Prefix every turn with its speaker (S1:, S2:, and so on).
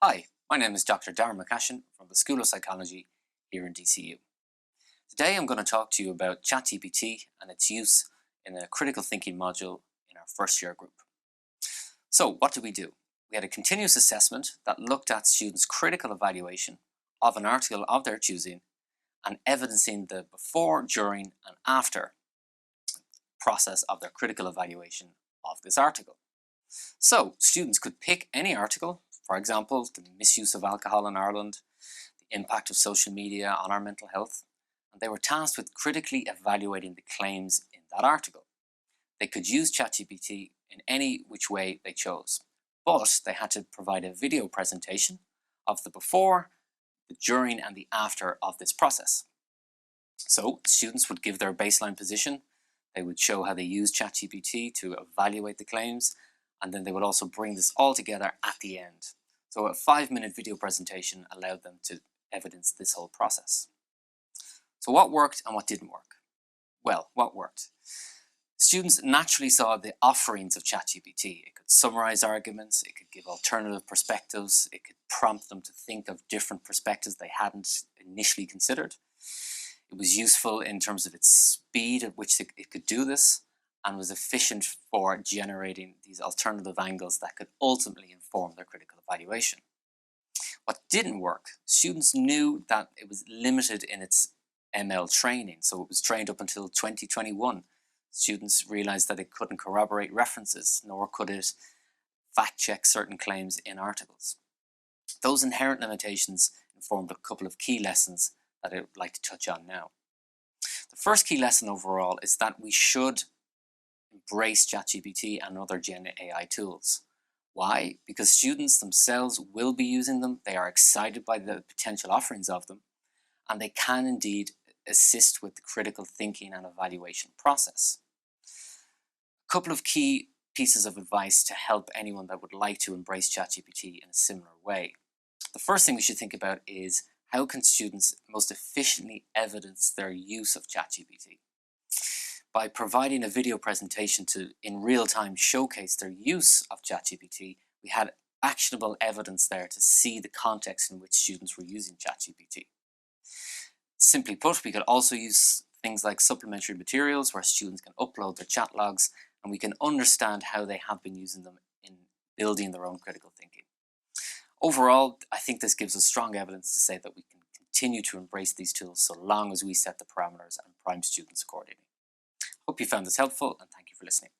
S1: Hi, my name is Dr. Darragh McCashin from the School of Psychology here in DCU. Today I'm going to talk to you about ChatGPT and its use in a critical thinking module in our first year group. So what did we do? We had a continuous assessment that looked at students' critical evaluation of an article of their choosing and evidencing the before, during and after process of their critical evaluation of this article. So students could pick any article, for example, the misuse of alcohol in Ireland, the impact of social media on our mental health, and they were tasked with critically evaluating the claims in that article. They could use ChatGPT in any which way they chose, but they had to provide a video presentation of the before, the during and the after of this process. So students would give their baseline position, they would show how they used ChatGPT to evaluate the claims, and then they would also bring this all together at the end. So a 5-minute video presentation allowed them to evidence this whole process. So what worked and what didn't work? Well, what worked? Students naturally saw the offerings of ChatGPT. It could summarize arguments, it could give alternative perspectives, it could prompt them to think of different perspectives they hadn't initially considered. It was useful in terms of its speed at which it could do this, and was efficient for generating these alternative angles that could ultimately inform their critical evaluation. What didn't work, students knew that it was limited in its ML training, so it was trained up until 2021. Students realized that it couldn't corroborate references, nor could it fact check certain claims in articles. Those inherent limitations informed a couple of key lessons that I would like to touch on now. The first key lesson overall is that we should embrace ChatGPT and other Gen AI tools. Why? Because students themselves will be using them, they are excited by the potential offerings of them, and they can indeed assist with the critical thinking and evaluation process. A couple of key pieces of advice to help anyone that would like to embrace ChatGPT in a similar way. The first thing we should think about is how can students most efficiently evidence their use of ChatGPT? By providing a video presentation to, in real time, showcase their use of ChatGPT, we had actionable evidence there to see the context in which students were using ChatGPT. Simply put, we could also use things like supplementary materials where students can upload their chat logs and we can understand how they have been using them in building their own critical thinking. Overall, I think this gives us strong evidence to say that we can continue to embrace these tools so long as we set the parameters and prime students accordingly. Hope you found this helpful, and thank you for listening.